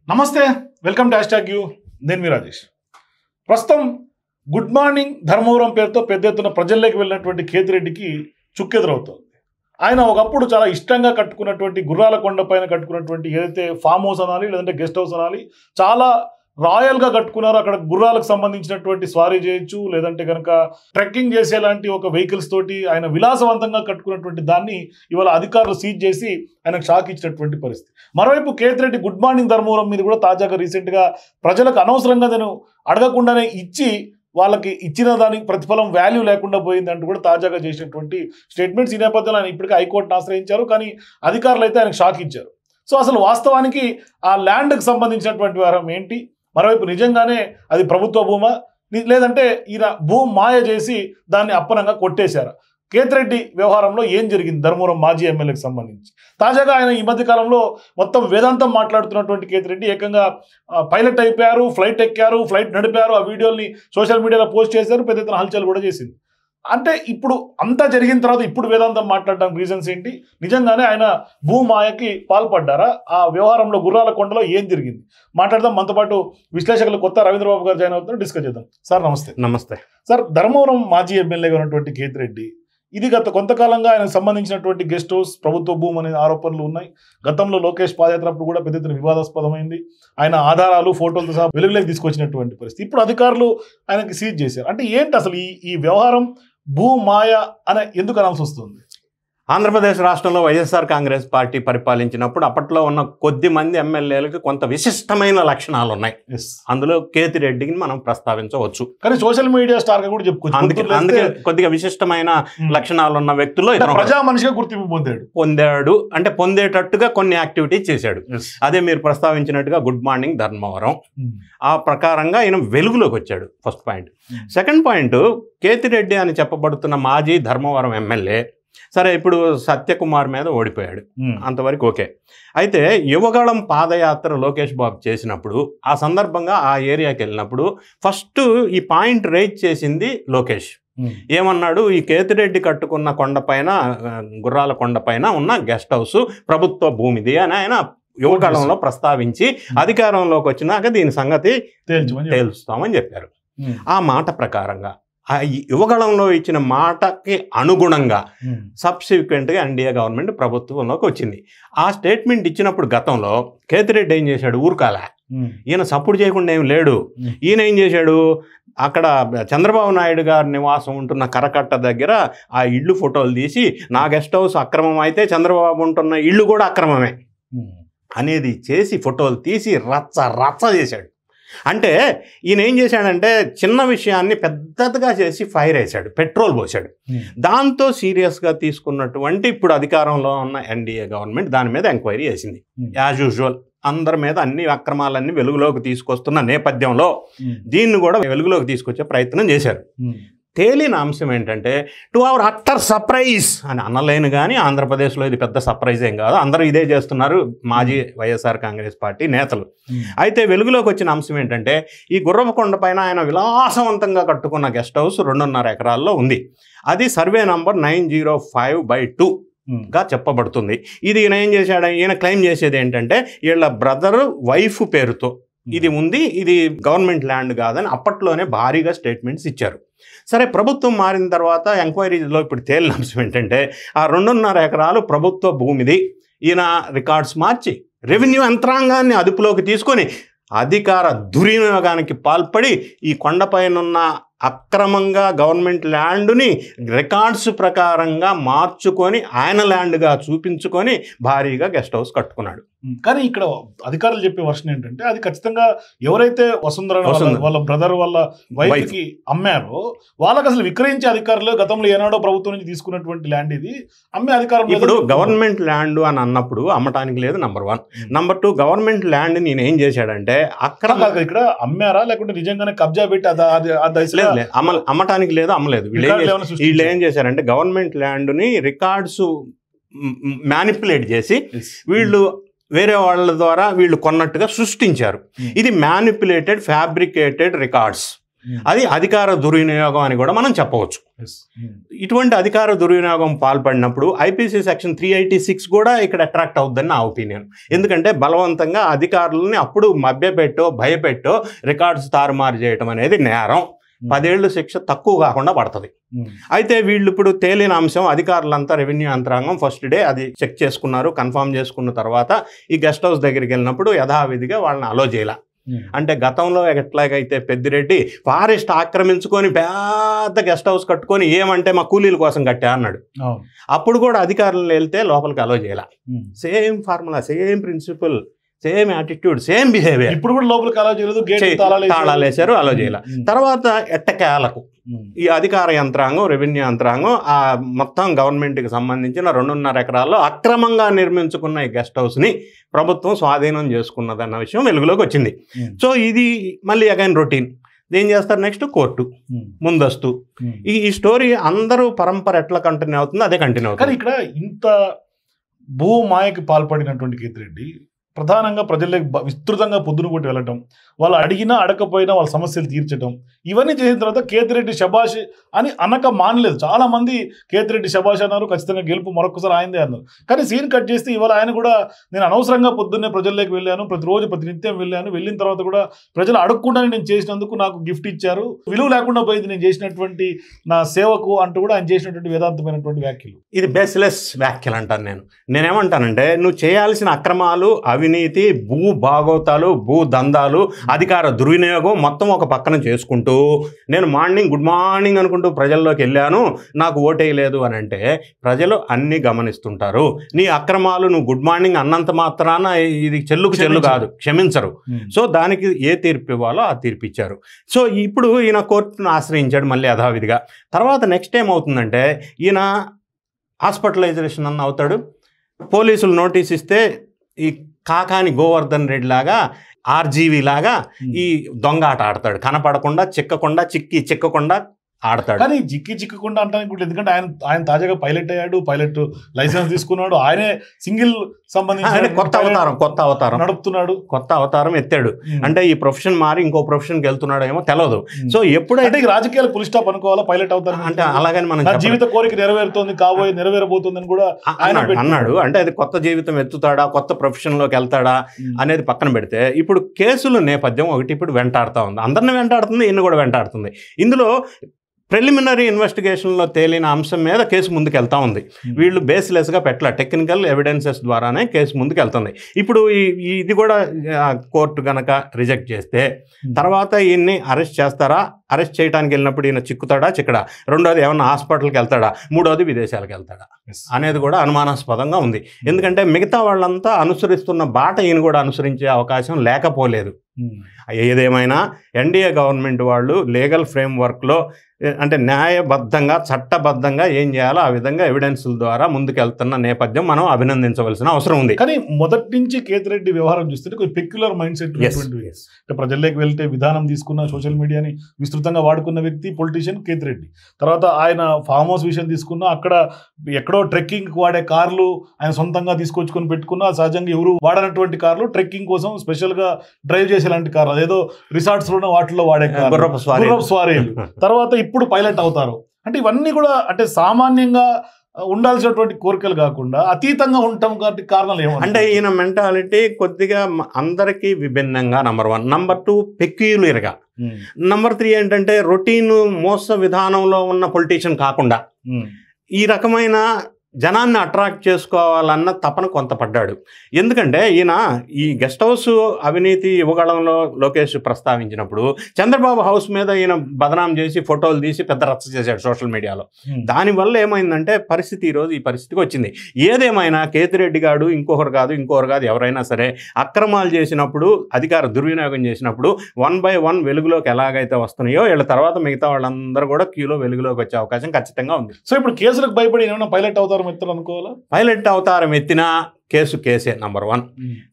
నమస్తే, welcome to hashtag you. నేను మీ రాజేష్. ప్రస్తుతం గుడ్ మార్నింగ్ ధర్మవరం పేరుతో పెద్ద ఎత్తున ప్రజల్లోకి వెళ్ళినటువంటి కేతిరెడ్డికి చుక్కెదురవుతోంది. ఆయన ఒకప్పుడు చాలా ఇష్టంగా కట్టుకున్నటువంటి గుర్రాల కొండ పైన కట్టుకున్నటువంటి ఏదైతే ఫామ్ హౌస్ అనాలి, లేదంటే గెస్ట్ హౌస్ అనాలి, చాలా రాయల్గా కట్టుకున్నారు. అక్కడ గుర్రాలకు సంబంధించినటువంటి స్వారీ చేయొచ్చు, లేదంటే కనుక ట్రెక్కింగ్ చేసేలాంటి ఒక వెహికల్స్ తోటి ఆయన విలాసవంతంగా కట్టుకున్నటువంటి దాన్ని ఇవాళ అధికారులు సీజ్ చేసి ఆయనకు షాక్ ఇచ్చినటువంటి పరిస్థితి. మరోవైపు కేతిరెడ్డి గుడ్ మార్నింగ్ ధర్మవరం మీద కూడా తాజాగా రీసెంట్గా ప్రజలకు అనవసరంగా నేను అడగకుండానే ఇచ్చి వాళ్ళకి ఇచ్చిన దానికి ప్రతిఫలం వాల్యూ లేకుండా పోయింది అంటూ కూడా తాజాగా చేసినటువంటి స్టేట్మెంట్స్. ఈ నేపథ్యంలో ఆయన ఇప్పటికే హైకోర్టును ఆశ్రయించారు, కానీ అధికారులు అయితే ఆయనకు షాక్ ఇచ్చారు. సో అసలు వాస్తవానికి ఆ ల్యాండ్కి సంబంధించినటువంటి వ్యవహారం ఏంటి, మరోవైపు నిజంగానే అది ప్రభుత్వ భూమా, లేదంటే ఈయన భూమి మాయ చేసి దాన్ని అప్పనంగా కొట్టేశారా? కేతిరెడ్డి వ్యవహారంలో ఏం జరిగింది ధర్మవరం మాజీ ఎమ్మెల్యేకి సంబంధించి? తాజాగా ఆయన ఈ మధ్య కాలంలో మొత్తం వేదాంతం మాట్లాడుతున్నటువంటి కేతిరెడ్డి ఏకంగా పైలట్ అయిపోయారు, ఫ్లైట్ ఎక్కారు, ఫ్లైట్ నడిపారు. ఆ వీడియోల్ని సోషల్ మీడియాలో పోస్ట్ చేశారు, పెద్ద ఎత్తున హల్చల్ కూడా చేసింది. అంటే ఇప్పుడు అంతా జరిగిన తర్వాత ఇప్పుడు వేదాంతం మాట్లాడడానికి రీజన్స్ ఏంటి? నిజంగానే ఆయన భూమాయకి పాల్పడ్డారా? ఆ వ్యవహారంలో గుర్రాల కొండలో ఏం జరిగింది మాట్లాడదాం. మనతో పాటు విశ్లేషకులు కొత్త రవీంద్రబాబు గారు జాయిన్ అవుతున్నారు, డిస్కస్ చేద్దాం. సార్ నమస్తే. నమస్తే సార్. ధర్మవరం మాజీ ఎమ్మెల్యేగా ఉన్నటువంటి కేతిరెడ్డి, ఇది గత కొంతకాలంగా ఆయనకు సంబంధించినటువంటి గెస్ట్ హౌస్ ప్రభుత్వ భూమి అనే ఆరోపణలు ఉన్నాయి. గతంలో లోకేష్ పాదయాత్ర అప్పుడు కూడా పెద్ద ఎత్తున వివాదాస్పదమైంది. ఆయన ఆధారాలు ఫోటోలతో సహా వెలుగులోకి తీసుకొచ్చినటువంటి పరిస్థితి. ఇప్పుడు అధికారులు ఆయనకి సీజ్ చేశారు. అంటే ఏంటి అసలు ఈ వ్యవహారం? భూమాయ అని ఎందుకు అనాల్సి వస్తుంది? ఆంధ్రప్రదేశ్ రాష్ట్రంలో వైఎస్ఆర్ కాంగ్రెస్ పార్టీ పరిపాలించినప్పుడు అప్పట్లో ఉన్న కొద్ది మంది ఎమ్మెల్యేలకు కొంత విశిష్టమైన లక్షణాలు ఉన్నాయి. అందులో కేతిరెడ్డిని మనం ప్రస్తావించవచ్చు. కానీ సోషల్ మీడియా స్టార్గా కూడా చెప్పుకోవచ్చు. అందుకే కొద్దిగా విశిష్టమైన లక్షణాలు ఉన్న వ్యక్తులు ప్రజా మనిషిగా గుర్తింపు పొందాడు. అంటే పొందేటట్టుగా కొన్ని యాక్టివిటీస్ చేశాడు. అదే మీరు ప్రస్తావించినట్టుగా గుడ్ మార్నింగ్ ధర్మవరం, ఆ ప్రకారంగా ఆయన వెలుగులోకి వచ్చాడు. First point. Second point, Kethireddy అని చెప్పబడుతున్న మాజీ ధర్మవరం ఎమ్మెల్యే సరే ఇప్పుడు సత్యకుమార్ మీద ఓడిపోయాడు, అంతవరకు ఓకే. అయితే యువగళం పాదయాత్ర లోకేష్ బాబు చేసినప్పుడు ఆ సందర్భంగా ఆ ఏరియాకి వెళ్ళినప్పుడు ఫస్ట్ ఈ పాయింట్ రైజ్ చేసింది లోకేష్. ఏమన్నాడు? ఈ కేతిరెడ్డి కట్టుకున్న కొండపైన, గుర్రాల కొండపైన ఉన్న గెస్ట్ హౌస్ ప్రభుత్వ భూమిది అని ఆయన యువగళంలో ప్రస్తావించి అధికారంలోకి వచ్చినాక దీని సంగతి తేల్చుతామని చెప్పారు. ఆ మాట ప్రకారంగా ఆ యువగళంలో ఇచ్చిన మాటకి అనుగుణంగా సబ్సిక్వెంట్గా ఎన్డీఏ గవర్నమెంట్ ప్రభుత్వంలోకి వచ్చింది. ఆ స్టేట్మెంట్ ఇచ్చినప్పుడు గతంలో కేతిరెడ్డి ఏం చేశాడు? ఊరుకాల, ఈయన సపోర్ట్ చేయకుండా ఏం లేడు. ఈయన ఏం చేశాడు? అక్కడ చంద్రబాబు నాయుడు గారి నివాసం ఉంటున్న కరకట్ట దగ్గర ఆ ఇళ్ళు ఫోటోలు తీసి నా గెస్ట్ హౌస్ అక్రమం అయితే చంద్రబాబు ఉంటున్న ఇళ్ళు కూడా అక్రమమే అనేది చేసి ఫోటోలు తీసి రచ్చ చేశాడు. అంటే ఈయన ఏం చేశాడంటే చిన్న విషయాన్ని పెద్దదిగా చేసి ఫైర్ వేశాడు, పెట్రోల్ పోసాడు. దాంతో సీరియస్గా తీసుకున్నటువంటి ఇప్పుడు అధికారంలో ఉన్న ఎన్డీఏ గవర్నమెంట్ దాని మీద ఎంక్వైరీ చేసింది. యాజ్ యూజువల్ అందరి మీద అన్ని అక్రమాలన్నీ వెలుగులోకి తీసుకొస్తున్న నేపథ్యంలో దీన్ని కూడా వెలుగులోకి తీసుకొచ్చే ప్రయత్నం చేశారు. తేలిన అంశం ఏంటంటే టు అవర్ అట్టర్ సర్ప్రైజ్ అని అనలేను, కానీ ఆంధ్రప్రదేశ్లో ఇది పెద్ద సర్ప్రైజ్ ఏం కాదు, అందరూ ఇదే చేస్తున్నారు మాజీ వైఎస్ఆర్ కాంగ్రెస్ పార్టీ నేతలు. అయితే వెలుగులోకి వచ్చిన అంశం ఏంటంటే ఈ గుర్రపకొండ పైన ఆయన విలాసవంతంగా కట్టుకున్న గెస్ట్ హౌస్ 2.5 ఎకరాల్లో ఉంది. అది సర్వే నంబర్ 905/2 గా చెప్పబడుతుంది. ఇది ఈయన ఏం చేశాడు? ఈయన క్లెయిమ్ చేసేది ఏంటంటే వీళ్ళ బ్రదర్ వైఫ్ పేరుతో ఇది ఉంది, ఇది గవర్నమెంట్ ల్యాండ్ కాదని అప్పట్లోనే భారీగా స్టేట్మెంట్స్ ఇచ్చారు. సరే, ప్రభుత్వం మారిన తర్వాత ఎంక్వైరీలో ఇప్పుడు తేలిన అంశం ఏంటంటే ఆ 2.5 ఎకరాలు ప్రభుత్వ భూమిది. ఈయన రికార్డ్స్ మార్చి రెవెన్యూ యంత్రాంగాన్ని అదుపులోకి తీసుకొని అధికార దుర్వినియోగానికి పాల్పడి ఈ కొండపైనున్న అక్రమంగా గవర్నమెంట్ ల్యాండ్ని రికార్డ్స్ ప్రకారంగా మార్చుకొని ఆయన ల్యాండ్గా చూపించుకొని భారీగా గెస్ట్ హౌస్ కట్టుకున్నాడు. కానీ ఇక్కడ అధికారులు చెప్పే వర్షన్ ఏంటంటే అది ఖచ్చితంగా ఎవరైతే వసుంధర వాళ్ళ బ్రదర్ వాళ్ళ వైఫ్కి అమ్మారో వాళ్ళకి అసలు విక్రయించే అధికారులు గతంలో ఏనాడో ప్రభుత్వం నుంచి తీసుకున్నటువంటి ల్యాండ్ ఇది అమ్మే అధికారం. ఇప్పుడు గవర్నమెంట్ ల్యాండ్ అని అన్నప్పుడు అమ్మటానికి లేదు, నంబర్ 1. నంబర్ 2, గవర్నమెంట్ ల్యాండ్ నేను ఏం చేశాడంటే అక్కడ ఇక్కడ అమ్మారా లేకుంటే నిజంగానే కబ్జా పెట్టి అమ్మటానికి లేదు, అమ్మలేదు. వీళ్ళు ఏం చేశారంటే గవర్నమెంట్ ల్యాండ్ని రికార్డ్స్ మ్యానిపులేట్ చేసి వీళ్ళు వేరే వాళ్ళ ద్వారా వీళ్ళు కొన్నట్టుగా సృష్టించారు. ఇది మ్యానిపులేటెడ్ ఫ్యాబ్రికేటెడ్ రికార్డ్స్. అది అధికార దుర్వినియోగం అని కూడా మనం చెప్పవచ్చు. ఇటువంటి అధికార దుర్వినియోగం పాల్పడినప్పుడు ఐపీసీ సెక్షన్ 386 కూడా ఇక్కడ అట్రాక్ట్ అవుద్దని నా ఒపీనియన్. ఎందుకంటే బలవంతంగా అధికారులని అప్పుడు మభ్యపెట్టో భయపెట్టో రికార్డ్స్ తారుమారు చేయటం అనేది నేరం. 10 ఏళ్ళు శిక్ష తక్కువ కాకుండా పడుతుంది. అయితే వీళ్ళు ఇప్పుడు తేలిన అంశం, అధికారులంతా రెవెన్యూ యంత్రాంగం ఫస్ట్ డే అది చెక్ చేసుకున్నారు, కన్ఫర్మ్ చేసుకున్న తర్వాత ఈ గెస్ట్ హౌస్ దగ్గరికి వెళ్ళినప్పుడు యథావిధిగా వాళ్ళని అలో చేయాల. అంటే గతంలో ఎట్లాగైతే పెద్దిరెడ్డి ఫారెస్ట్ ఆక్రమించుకొని పెద్ద గెస్ట్ హౌస్ కట్టుకొని ఏమంటే మా కూలీల కోసం కట్టా అన్నాడు. అప్పుడు కూడా అధికారులు వెళ్తే లోపలికి అలో చేయాల. Same formula, same principle, same attitude, same behaviour. ఇప్పుడు కూడా లోపలికి అలో చేయలేదు, తాళాలు వేశారు, అలో చేయాల. తర్వాత ఎట్టకేలకు ఈ అధికార యంత్రాంగం, రెవెన్యూ యంత్రాంగం ఆ మొత్తం గవర్నమెంట్కి సంబంధించిన 2.5 ఎకరాల్లో అక్రమంగా నిర్మించుకున్న ఈ గెస్ట్ హౌస్ని ప్రభుత్వం స్వాధీనం చేసుకున్నదన్న విషయం వెలుగులోకి వచ్చింది. సో ఇది మళ్ళీ అగైన్ రొటీన్. ఏం చేస్తారు నెక్స్ట్? కోర్టు, ముందస్తు. ఈ స్టోరీ అందరూ పరంపర ఎట్లా కంటిన్యూ అవుతుందో అదే కంటిన్యూ అవుతుంది. కానీ ఇక్కడ ఇంత భూమాయకి పాల్పడినటువంటి కేతిరెడ్డి ప్రధానంగా ప్రజల్లోకి విస్తృతంగా పొద్దున కొట్టి వెళ్ళటం, వాళ్ళు అడిగినా అడగకపోయినా వాళ్ళ సమస్యలు తీర్చడం, ఇవన్నీ చేసిన తర్వాత కేతిరెడ్డి శబాష్ అని అనక మానలేదు. చాలా మంది కేతిరెడ్డి శబాష్ అన్నారు, ఖచ్చితంగా గెలుపు మరొకసారి ఆయనదే అన్నారు. కానీ సీన్ కట్ చేస్తే ఇవాళ ఆయన కూడా నేను అనవసరంగా పొద్దున్నే ప్రజల్లోకి వెళ్ళాను, ప్రతిరోజు ప్రతినిత్యం వెళ్ళాను, వెళ్ళిన తర్వాత కూడా ప్రజలు అడగకుండానే నేను చేసినందుకు నాకు గిఫ్ట్ ఇచ్చారు, విలువ లేకుండా పోయింది నేను చేసినటువంటి నా సేవకు అంటూ కూడా ఆయన చేసినటువంటి వేదాంతమైనటువంటి వ్యాఖ్యలు. ఇది బేస్లెస్ వ్యాఖ్యలు అంటాను. నేనేమంటానంటే నువ్వు చేయాల్సిన అక్రమాలు, అవినీతి, భూ భాగోతాలు, భూ దందాలు, అధికార దుర్వినియోగం మొత్తం ఒక పక్కన చేసుకుంటూ నేను మార్నింగ్ గుడ్ మార్నింగ్ అనుకుంటూ ప్రజల్లోకి వెళ్ళాను, నాకు ఓటేయలేదు అని అంటే ప్రజలు అన్నీ గమనిస్తుంటారు. నీ అక్రమాలు నువ్వు గుడ్ మార్నింగ్ అన్నంత మాత్రాన ఇది చెల్లుకు చెల్లు కాదు, క్షమించరు. సో దానికి ఏ తీర్పు ఇవ్వాలో ఆ తీర్పు ఇచ్చారు. సో ఇప్పుడు ఈయన కోర్టును ఆశ్రయించాడు మళ్ళీ యథావిధిగా. తర్వాత నెక్స్ట్ ఏమవుతుందంటే ఈయన హాస్పిటలైజేషన్ అన్న అవుతాడు. పోలీసులు నోటీస్ ఇస్తే ఈ కాకాని గోవర్ధన్ రెడ్డి లాగా, ఆర్జీవి లాగా ఈ దొంగ ఆట ఆడతాడు. కనపడకుండా, చిక్కకుండా ఆడతాడు. కానీ చిక్కకుండా అంటానికి కూడా, ఎందుకంటే ఆయన తాజాగా పైలట్ అయ్యాడు, పైలట్ లైసెన్స్ తీసుకున్నాడు, ఆయనే సింగిల్ సంబంధించిన కొత్త అవతారం నడుపుతున్నాడు, కొత్త అవతారం ఎత్తాడు. అంటే ఈ ప్రొఫెషన్ మారి ఇంకో ప్రొఫెషన్కి వెళ్తున్నాడు ఏమో తెలియదు. సో ఎప్పుడైతే రాజకీయాలు పులి స్టాప్ అనుకోవాలా, పైలట్ అవుతారు అంటే అలాగని మనం జీవిత కోరిక నెరవేరబోతుందని కూడా అన్నాడు. అంటే అది కొత్త జీవితం ఎత్తుతాడా, కొత్త ప్రొఫెషన్ లోకి వెళ్తాడా అనేది పక్కన పెడితే ఇప్పుడు కేసుల నేపథ్యం ఒకటి ఇప్పుడు వెంటాడుతూ ఉంది. అందరిని వెంటాడుతుంది, ఈయన కూడా వెంటాడుతుంది. ఇందులో ప్రిలిమినరీ ఇన్వెస్టిగేషన్లో తేలిన అంశం మీద కేసు ముందుకు వెళ్తూ ఉంది. వీళ్ళు బేస్లెస్గా పెట్టలే, టెక్నికల్ ఎవిడెన్సెస్ ద్వారానే కేసు ముందుకు వెళ్తుంది. ఇప్పుడు ఇది కూడా కోర్టు కనుక రిజెక్ట్ చేస్తే తర్వాత ఈయన్ని అరెస్ట్ చేస్తారా, అరెస్ట్ చేయడానికి వెళ్ళినప్పుడు ఈయన చిక్కడా, రెండోది ఏమన్నా హాస్పిటల్కి వెళ్తాడా, మూడోది విదేశాలకు వెళ్తాడా అనేది కూడా అనుమానాస్పదంగా ఉంది. ఎందుకంటే మిగతా వాళ్ళంతా అనుసరిస్తున్న బాట ఈయన కూడా అనుసరించే అవకాశం లేకపోలేదు. ఏదేమైనా ఎన్డీఏ గవర్నమెంట్ వాళ్ళు లీగల్ ఫ్రేమ్వర్క్లో అంటే న్యాయబద్ధంగా, చట్టబద్ధంగా ఏం చేయాలో ఆ విధంగా ఎవిడెన్స్ల ద్వారా ముందుకెళ్తున్న నేపథ్యం మనం అభినందించవలసిన అవసరం ఉంది. కానీ మొదటి నుంచి కేతిరెడ్డి వ్యవహారం చూస్తుంటే కొంచెం పెక్యులర్ మైండ్ సెట్, అంటే ప్రజల్లోకి వెళ్తే విధానం తీసుకున్న, సోషల్ మీడియాని విస్తృతంగా వాడుకున్న వ్యక్తి పొలిటీషియన్ కేతిరెడ్డి. తర్వాత ఆయన ఫామ్ హౌస్ విషయం తీసుకున్న, అక్కడ ఎక్కడో ట్రెక్కింగ్ వాడే కార్లు ఆయన సొంతంగా తీసుకొచ్చుకొని పెట్టుకున్న, సహజంగా ఎవరు వాడనటువంటి కార్లు ట్రెక్కింగ్ కోసం స్పెషల్గా డ్రైవ్ చేసేలాంటి కార్లు, అదేదో రిసార్ట్స్ లో వాటిల్లో వాడే గుర్రపు స్వారీలు. తర్వాత ఇప్పుడు పైలట్ అవుతారు. అంటే ఇవన్నీ కూడా అంటే సామాన్యంగా ఉండాల్సినటువంటి కోరికలు కాకుండా అతీతంగా ఉండటం కారణాలు ఏమో. అంటే ఈయన మెంటాలిటీ కొద్దిగా అందరికీ విభిన్నంగా నంబర్ 1. నంబర్ 2 పెక్యులర్గా. నంబర్ 3 ఏంటంటే రొటీన్ మోస విధానంలో ఉన్న పొలిటీషియన్ కాకుండా ఈ రకమైన జనాన్ని అట్రాక్ట్ చేసుకోవాలన్న తపన కొంత పడ్డాడు. ఎందుకంటే ఈయన ఈ గెస్ట్ హౌస్ అవినీతి యువగళంలో లోకేష్ ప్రస్తావించినప్పుడు చంద్రబాబు హౌస్ మీద ఈయన బదనాం చేసి ఫోటోలు తీసి పెద్ద రచ్చ చేశాడు సోషల్ మీడియాలో. దానివల్ల ఏమైందంటే పరిస్థితి ఈరోజు ఈ పరిస్థితికి వచ్చింది. ఏదేమైనా కేతిరెడ్డి గారు ఇంకొకరు కాదు ఎవరైనా సరే అక్రమాలు చేసినప్పుడు, అధికార దుర్వినియోగం చేసినప్పుడు 1 by 1 వెలుగులోకి ఎలాగైతే వస్తున్నాయో వీళ్ళ తర్వాత మిగతా వాళ్ళందరూ కూడా క్యూలో వెలుగులోకి వచ్చే అవకాశం ఖచ్చితంగా ఉంది. సో ఇప్పుడు కేసులకు భయపడి ఏమైనా పైలట్ అవుతారు అనుకోవాలా? పైలట్ అవతారం ఎత్తినా కేసే నంబర్ 1.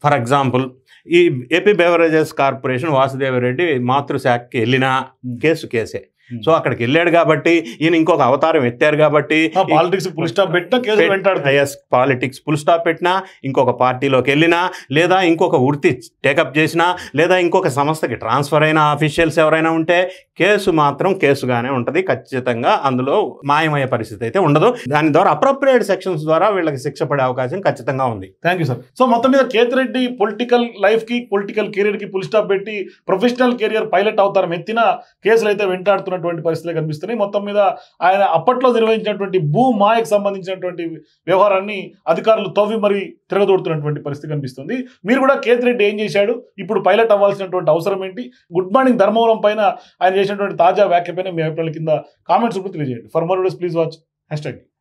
ఫర్ ఎగ్జాంపుల్ ఈ ఏపీ బెవరేజెస్ కార్పొరేషన్ వాసుదేవరెడ్డి మాతృశాఖకి వెళ్ళినా కేసే. సో అక్కడికి వెళ్ళాడు కాబట్టి ఈయన ఇంకొక అవతారం ఎత్తారు కాబట్టి పాలిటిక్స్ ఫుల్ స్టాప్ పెట్టినా కేసులు వెంటాడుతాయి. పాలిటిక్స్ ఫుల్ స్టాప్ పెట్టినా, ఇంకొక పార్టీలోకి వెళ్ళినా, లేదా ఇంకొక వృత్తి టేకప్ చేసినా, లేదా ఇంకొక సంస్థకి ట్రాన్స్ఫర్ అయిన ఆఫీషియల్స్ ఎవరైనా ఉంటే కేసు మాత్రం కేసుగానే ఉంటుంది. ఖచ్చితంగా అందులో మాయమయ్యే పరిస్థితి అయితే ఉండదు. దాని ద్వారా అప్రోప్రియేట్ సెక్షన్స్ ద్వారా వీళ్ళకి శిక్ష పడే అవకాశం ఖచ్చితంగా ఉంది. Thank you sir. సో మొత్తం మీద కేతిరెడ్డి పొలిటికల్ లైఫ్కి పొలిటికల్ కెరీర్కి ఫుల్ స్టాప్ పెట్టి ప్రొఫెషనల్ కెరియర్ పైలట్ అవతారం ఎత్తిన కేసులు అయితే వెంటాడుతున్నటువంటి పరిస్థితులు కనిపిస్తున్నాయి. మొత్తం మీద ఆయన అప్పట్లో నిర్వహించినటువంటి భూ మాయకు సంబంధించినటువంటి వ్యవహారాన్ని అధికారులు తవ్వి మరి తిరగదోడుతున్నటువంటి పరిస్థితి కనిపిస్తుంది. మీరు కూడా కేతిరెడ్డి ఏం చేశాడు, ఇప్పుడు పైలట్ అవ్వాల్సినటువంటి అవసరం ఏంటి, గుడ్ మార్నింగ్ ధర్మవరం పైన ఆయన చేసినటువంటి తాజా వ్యాఖ్య పైన మీ అభిప్రాయాల కింద కామెంట్స్ కూడా తెలియజేయండి. For more videos please watch #.